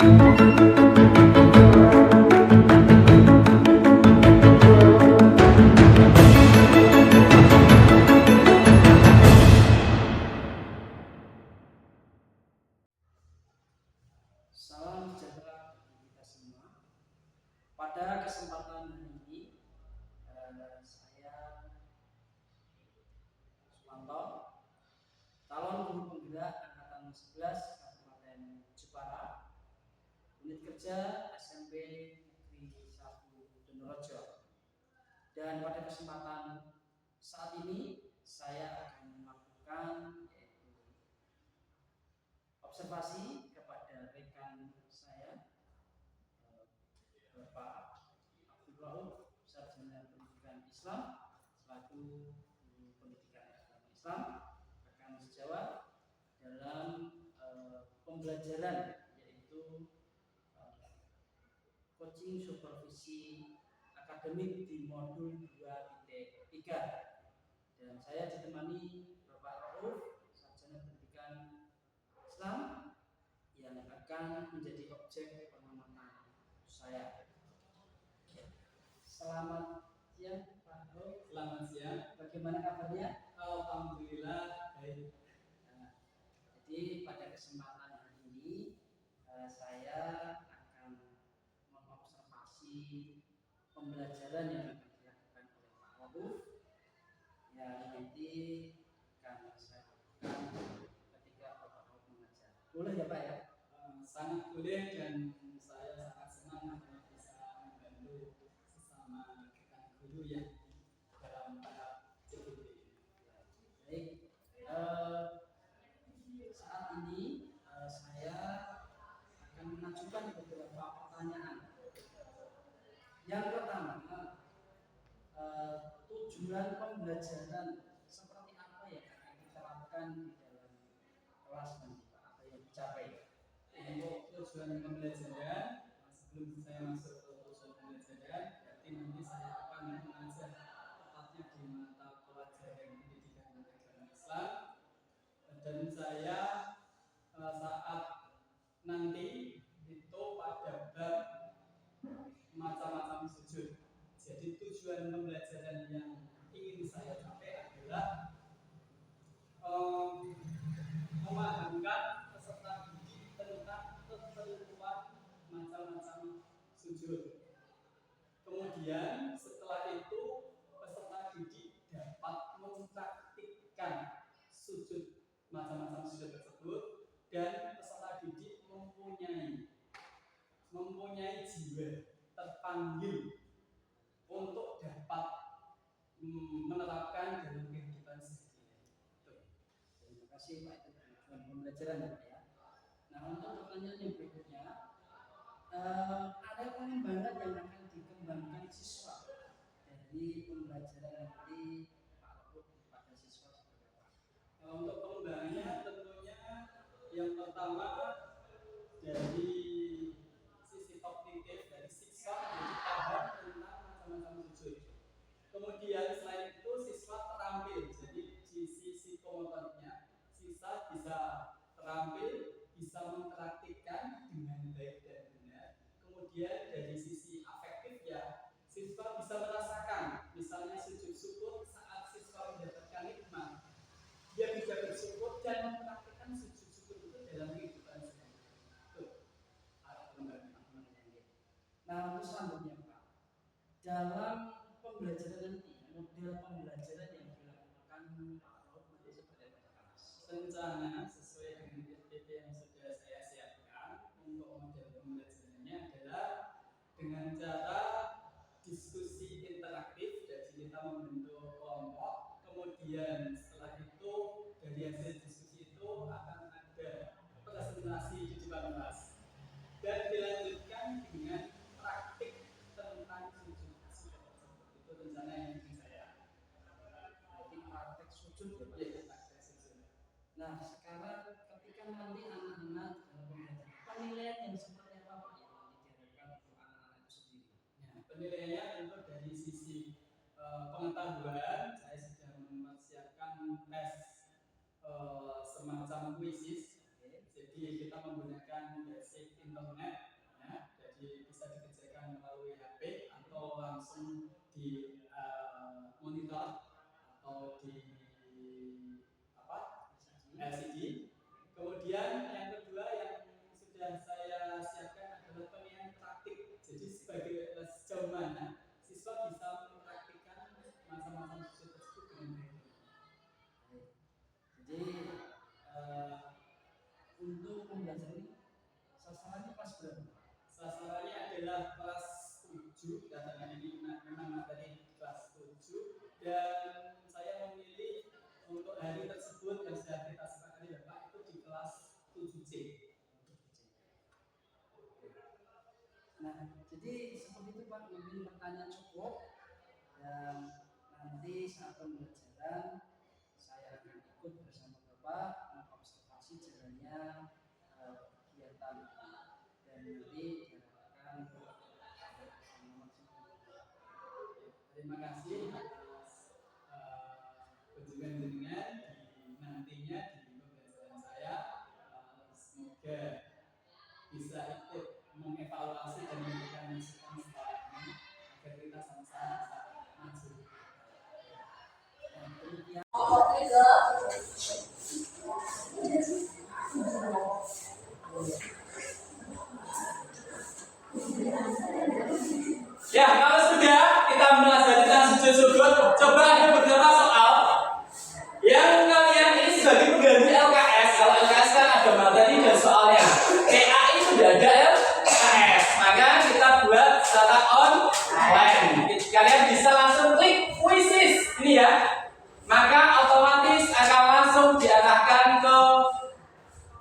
Salam sejahtera bagi kita semua. Pada kesempatan hari ini, saya Suwanto, calon guru penggerak angkatan 11 Kabupaten Jepara, unit kerja SMP Negeri 1 Donorejo. Dan pada kesempatan saat ini, saya akan melakukan observasi kepada rekan saya, Bapak Abdul Rauf, Sarjana Pendidikan Islam, selaku guru pendidikan agama Islam, akan sejawat dalam pembelajaran, yaitu coaching supervisi akademik di modul 2.3. Dan saya ditemani Bapak Rauf, Sarjana Pendidikan Islam, yang akan menjadi objek pengamatan saya. Selamat siang Pak Rauf. Selamat siang. Bagaimana kabarnya? Alhamdulillah baik. Jadi pada kesempatan hari ini saya akan mengobservasi pembelajaran yang akan dilakukan oleh Pak Rauf, yang nanti akan saya lakukan ketika Bapak Rauf mengajar. Boleh ya Pak ya? Sangat boleh, dan saya sangat senang karena bisa membantu sesama rekan guru yang dalam tahap CPD. Baik, saat ini saya akan mengajukan beberapa pertanyaan. Yang pertama, tujuan pembelajaran seperti apa yang akan diterapkan di dalam kelas nanti Pak? Apa yang dicapai? Untuk tujuan pembelajaran, sebelum saya masuk ke tujuan pembelajaran, berarti nanti saya akan mengajar tepatnya di mata pelajaran pendidikan agama Islam, dan saya saat nanti itu pada bab macam-macam sujud. Jadi tujuan pembelajaran yang ingin saya capai adalah memahamkan peserta didik tentang ketentuan macam-macam sujud. Kemudian setelah itu peserta didik dapat mempraktikkan sujud macam-macam sujud tersebut, dan peserta didik mempunyai jiwa terpanggil untuk dapat menerapkan dalam kehidupan sehari-hari. Terima kasih Pak, itu tujuan pembelajaran ya Pak ya. Nah, untuk pertanyaan yang berikutnya, ada pengembangan yang akan dikembangkan siswa dari pembelajaran nanti Pak Rauf kepada siswa seperti apa? Untuk pengembangannya tentunya yang pertama dari sisi kognitif, dari siswa menjadi paham tentang macam-macam sujud. Kemudian selain itu siswa terampil, jadi di sisi psikomotoriknya siswa bisa terampil, bisa mempraktikkan dengan baik dan benar. Kemudian dari sisi afektif ya, siswa bisa merasakan, misalnya sujud syukur saat siswa mendapatkan nikmat, dia bisa bersyukur dan mempraktikkan sujud syukur itu dalam kehidupan sehari-hari. Nah, untuk selanjutnya Pak, dalam pembelajaran nanti, model pembelajaran yang dilakukan Pak Rauf nanti seperti apa Pak? Rencana sesuai dengan SPP yang sudah saya siapkan untuk model pembelajarannya adalah dengan cara diskusi interaktif. Jadi kita membentuk kelompok, kemudian setelah itu dari hasil diskusi itu akan ada presentasi di depan kelas, dan dilanjutkan dengan praktik tentang sujud tersebut. Itu rencana yang ingin saya. Jadi praktek sujud ya Pak. Praktek sujud. Nah, sekarang ketika nanti anak-anak dalam pembelajaran, penilaian yang seperti apa Pak yang nanti diharapkan untuk anak-anak itu sendiri? Nah, penilaiannya tentu dari sisi pengetahuan, saya sudah mempersiapkan tes semacam kuisis. Jadi kita menggunakan basic internet di monitor atau di LCD. Kemudian yang kedua yang sudah saya siapkan adalah penilaian praktik. Jadi sejauh mana siswa bisa mempraktikkan macam-macam siswa tersebut dengan baik. Jadi untuk pembelajaran ini sasarannya kelas berapa? Sasarannya adalah kelas 7, katakan ini memang materi kelas 7, dan saya memilih untuk hari tersebut yang sudah kita sepakati Bapak itu di kelas 7C. Nah, jadi seperti itu Pak, mungkin pertanyaan cukup, dan nanti saat pembelajaran saya akan ikut bersama Bapak mengobservasi jalannya kegiatan dan nanti diharapkan Terima kasih atas kunjungan jenengan di nantinya di pembelajaran saya. Semoga bisa ikut mengevaluasi dan memberikan masukan setelah ini agar kita sama-sama bisa maju. demikian. Ya, kalau sudah kita mempelajari tentang sujud-sujud, coba ada beberapa soal yang kalian ini sebagai pengganti LKS. Kalau LKS kan ada materi dan soalnya. PAI sudah ada LKS, maka kita buat secara online. Kalian bisa langsung klik quizzes ini ya, maka otomatis akan langsung diarahkan ke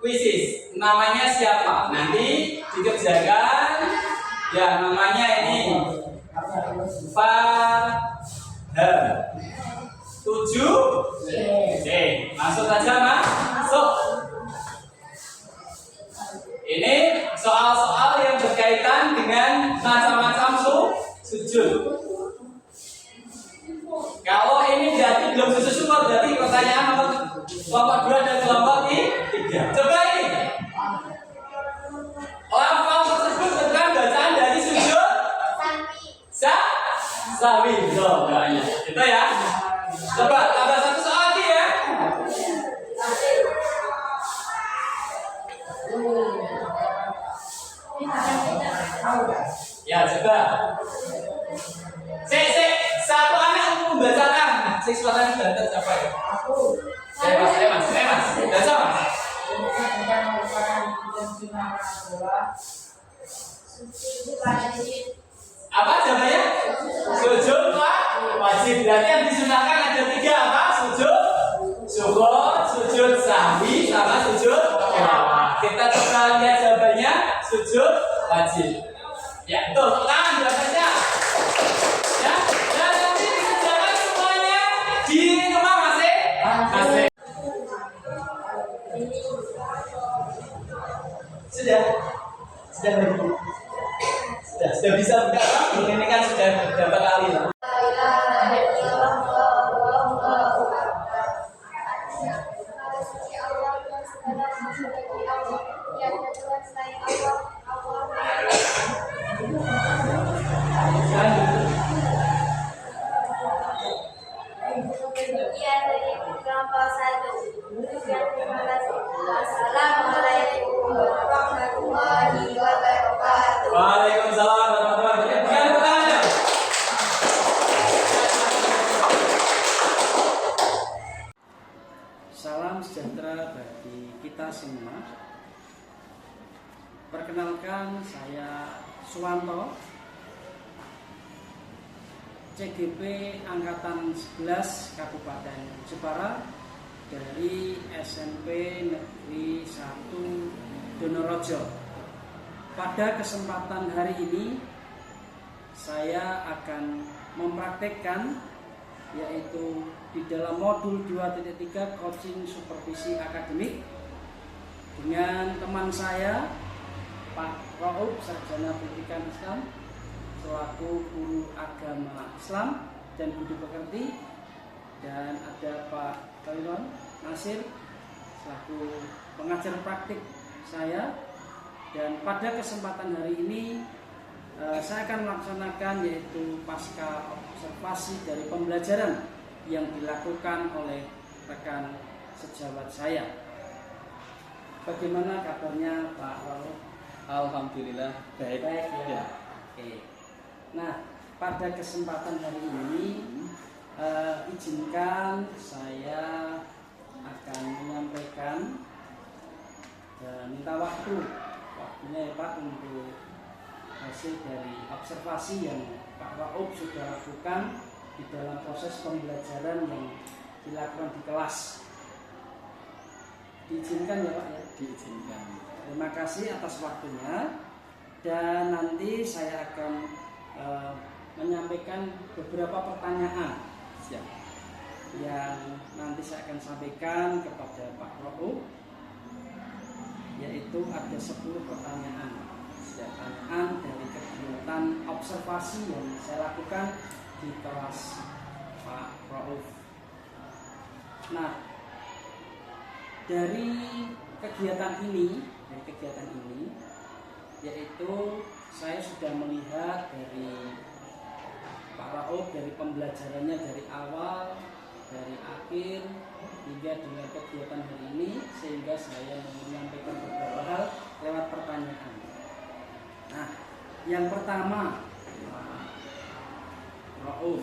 quizzes. Namanya siapa? Nanti dikerjakan. Ya, namanya ini Farhan 7C. Masuk aja masuk. Ini soal-soal yang berkaitan dengan macam-macam sujud. Kalau ini berarti belum sujud syukur, berarti pertanyaan nomor kelompok 2 dan kelompok 3. Coba ini. Lafal tersebut bukan bacaan dari sujud sahwi. So, doanya. Itu ya. Coba tambah satu soal lagi ya. Ya, coba. Satu anak membacakan. Suaranya bantet siapa ya? Mas. Baca Mas. Apa jawabannya? Sujud wajib. Berarti yang disunahkan ada 3 apa? Sujud syukur, sujud sahwi, sama sujud tilawah. Kita coba lihat jawabannya. Sujud wajib. Ya, betul. Tangan jawabannya. Ya, dan nanti dikerjakan semuanya di rumah masing-masing. Sudah bisa buka. Ini kan sudah beberapa kali lah. Waalaikumsalam warahmatullahi wabarakatuh. Salam sejahtera bagi kita semua. Perkenalkan, saya Suwanto, CGP Angkatan 11 Kabupaten Jepara dari SMP Negeri 1 Donorojo. Pada kesempatan hari ini saya akan mempraktekkan, yaitu di dalam modul 2.3 coaching supervisi akademik dengan teman saya Pak Rauf, sarjana pendidikan Islam selaku guru agama Islam dan budi pekerti, dan ada Pak Khairul Nasir selaku pengajar praktik saya. Dan pada kesempatan hari ini saya akan melaksanakan yaitu pasca observasi dari pembelajaran yang dilakukan oleh rekan sejawat saya. Bagaimana kabarnya Pak Raul? Alhamdulillah baik. Baik ya. Ya. Oke. Nah, pada kesempatan hari ini izinkan saya akan menyampaikan dan minta waktunya ya Pak untuk hasil dari observasi yang Pak Raub sudah lakukan di dalam proses pembelajaran yang dilakukan di kelas. Diizinkan ya Pak ya? Diizinkan. Terima kasih atas waktunya, dan nanti saya akan menyampaikan beberapa pertanyaan yang nanti saya akan sampaikan kepada Pak Raub, yaitu ada 10 pertanyaan dari kegiatan observasi yang saya lakukan di kelas Pak Rauf. Nah, dari kegiatan ini yaitu saya sudah melihat dari Pak Rauf, dari pembelajarannya dari awal, dari akhir hingga dengan kegiatan hari ini, sehingga saya menyampaikan beberapa hal lewat pertanyaan. Nah, yang pertama, Rauf,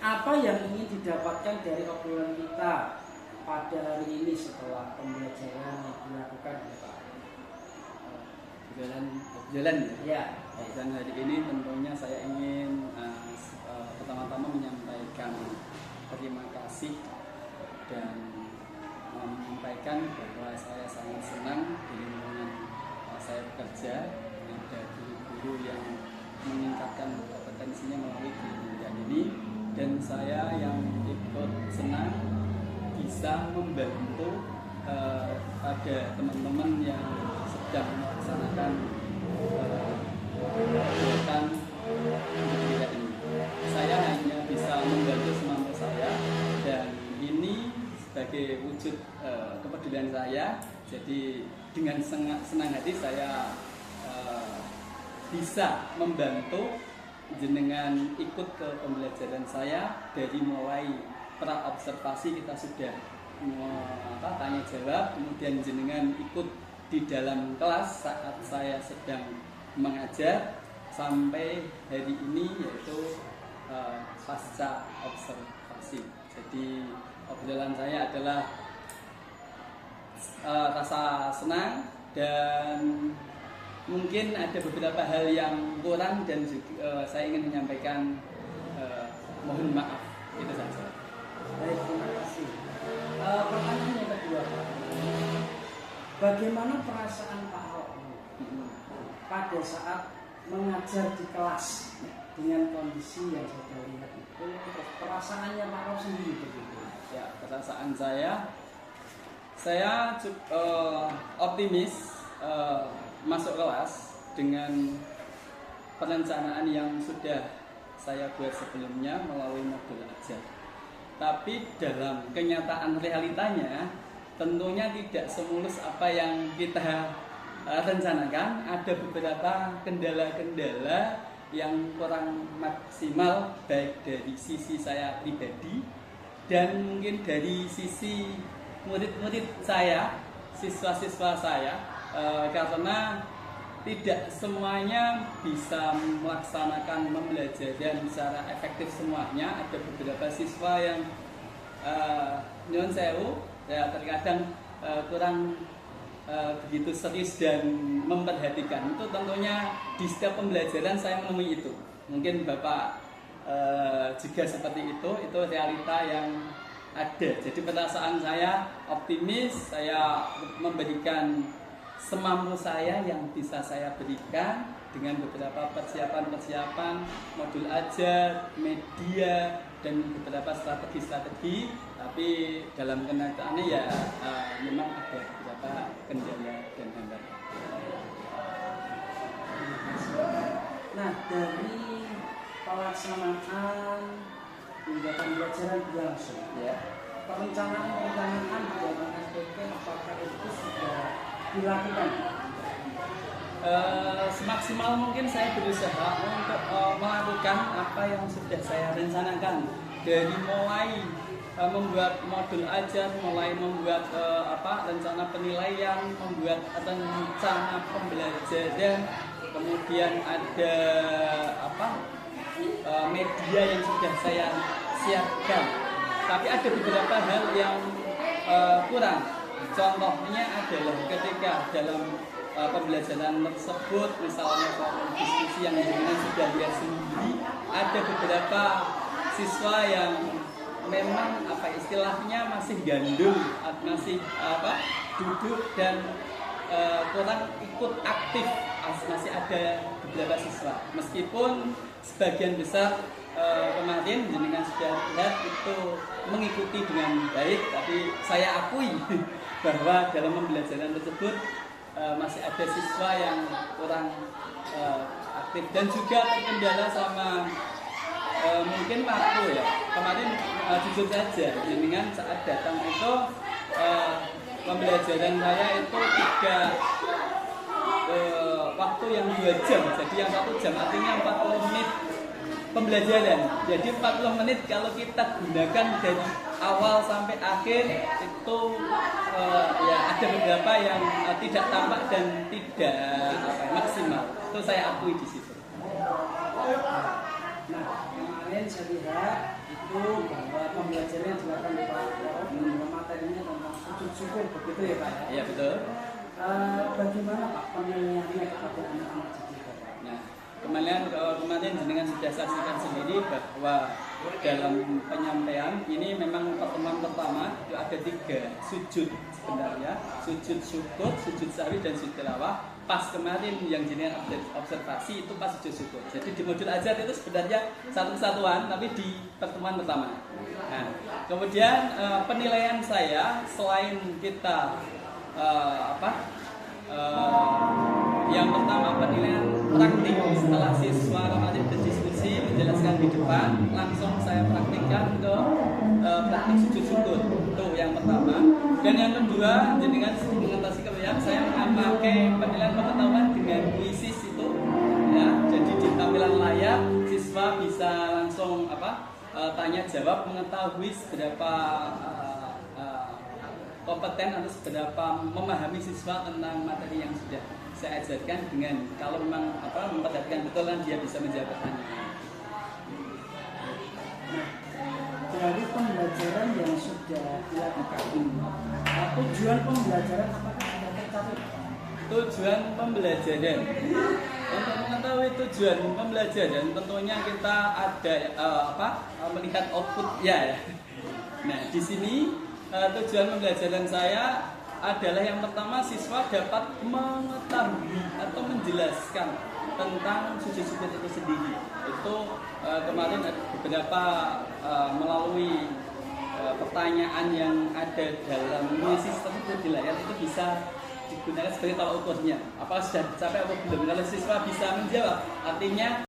apa yang ingin didapatkan dari obrolan kita pada hari ini setelah pembelajaran yang dilakukan oleh Pak? Jalan Ya. Dan hari ini tentunya saya ingin pertama-tama menyampaikan terima kasih dan menyampaikan bahwa saya sangat senang di lingkungan saya bekerja, ada guru-guru yang meningkatkan kompetensinya melalui pendidikan ini, dan saya yang ikut senang bisa membantu pada teman-teman yang sedang melaksanakan kegiatan pendidikan ini. Saya hanya bisa membantu semampu saya, dan ini sebagai wujud kepedulian saya. Jadi dengan senang hati saya bisa membantu jenengan ikut ke pembelajaran saya. Dari mulai pra observasi kita sudah tanya jawab, kemudian jenengan ikut di dalam kelas saat saya sedang mengajar, sampai hari ini yaitu pasca observasi. Jadi obrolan saya adalah rasa senang, dan mungkin ada beberapa hal yang kurang, dan juga, saya ingin menyampaikan mohon maaf. Itu saja. Baik, terima kasih. Pertanyaan yang kedua, Pak. Bagaimana perasaan Pak Raub pada saat mengajar di kelas dengan kondisi yang saya lihat itu? Perasaannya Pak Raub sendiri begitu? Ya, perasaan saya cukup optimis masuk kelas dengan perencanaan yang sudah saya buat sebelumnya melalui modul ajar. Tapi dalam kenyataan realitanya tentunya tidak semulus apa yang kita rencanakan. Ada beberapa kendala-kendala yang kurang maksimal, baik dari sisi saya pribadi dan mungkin dari sisi murid-murid saya, siswa-siswa saya, karena tidak semuanya bisa melaksanakan pembelajaran secara efektif semuanya. Ada beberapa siswa yang nyuwun sewu, ya terkadang kurang begitu serius dan memperhatikan. Itu tentunya di setiap pembelajaran saya menemui itu. Mungkin Bapak juga seperti itu realita yang ada. Jadi perasaan saya optimis, saya memberikan semampu saya yang bisa saya berikan dengan beberapa persiapan modul ajar, media, dan beberapa strategi. Tapi dalam kenyataannya ya memang ada beberapa kendala dan hambatan. Nah, dari pelaksanaan hingga pembelajaran berlangsung, ya, perencanaan di dalam SPP apakah itu sudah dilakukan? Semaksimal mungkin saya berusaha untuk melakukan apa yang sudah saya rencanakan, dari mulai membuat modul ajar, mulai membuat rencana penilaian, membuat rencana pembelajaran, kemudian ada media yang sudah saya siapkan. Tapi ada beberapa hal yang kurang. Contohnya adalah ketika dalam pembelajaran tersebut, misalnya forum diskusi yang sudah lihat sendiri, ada beberapa siswa yang memang istilahnya masih gandul, masih duduk dan kurang ikut aktif. Masih ada beberapa siswa, meskipun sebagian besar kemarin jenengan sudah lihat itu mengikuti dengan baik, tapi saya akui bahwa dalam pembelajaran tersebut masih ada siswa yang kurang aktif dan juga terkendala sama mungkin waktu ya. Kemarin jujur saja jenengan saat datang itu pembelajaran saya itu 3 waktu yang 2 jam, jadi yang 1 jam artinya 40 menit pembelajaran. Jadi 40 menit kalau kita gunakan dari awal sampai akhir itu ya ada beberapa yang tidak tampak dan tidak maksimal. Itu saya akui di situ. Nah, kemarin saya lihat itu bahwa pembelajaran yang dilakukan di Pak materinya tentang sujud syukur, begitu ya Pak? Iya betul. Bagaimana Pak penilaiannya kepada anak-anak didik Pak? Nah, kemarin jenengan sudah saksikan sendiri bahwa dalam penyampaian ini memang pertemuan pertama itu ada 3 sujud sebenarnya, sujud syukur, sujud sahwi dan sujud tilawah. Pas kemarin yang jenengan observasi itu pas sujud syukur. Jadi di modul ajar itu sebenarnya satu kesatuan, tapi di pertemuan pertama. Nah, kemudian penilaian saya selain kita yang pertama penilaian praktik, setelah siswa kemarin berdiskusi menjelaskan di depan, langsung saya praktikkan ke praktik sujud syukur. Itu yang pertama. Dan yang kedua, jenengan mengatasi kebayang saya memakai penilaian pengetahuan dengan kuisis itu ya. Jadi di tampilan layar siswa bisa langsung tanya jawab, mengetahui seberapa kompeten atau seberapa memahami siswa tentang materi yang sudah saya ajarkan, dengan kalau memang memperhatikan betul kan dia bisa menjawab pertanyaan. Dari pembelajaran yang sudah dilakukan, tujuan pembelajaran apakah sudah tercapai? Tujuan pembelajaran, untuk mengetahui tujuan pembelajaran tentunya kita ada melihat output ya. Nah di sini tujuan pembelajaran saya adalah yang pertama siswa dapat mengetahui atau menjelaskan tentang sujud syukur itu sendiri. Itu kemarin ada beberapa melalui pertanyaan yang ada dalam kuisis tersebut di layar itu bisa digunakan sebagai tolak ukurnya. Apakah sudah dicapai atau belum? Kalau siswa bisa menjawab, artinya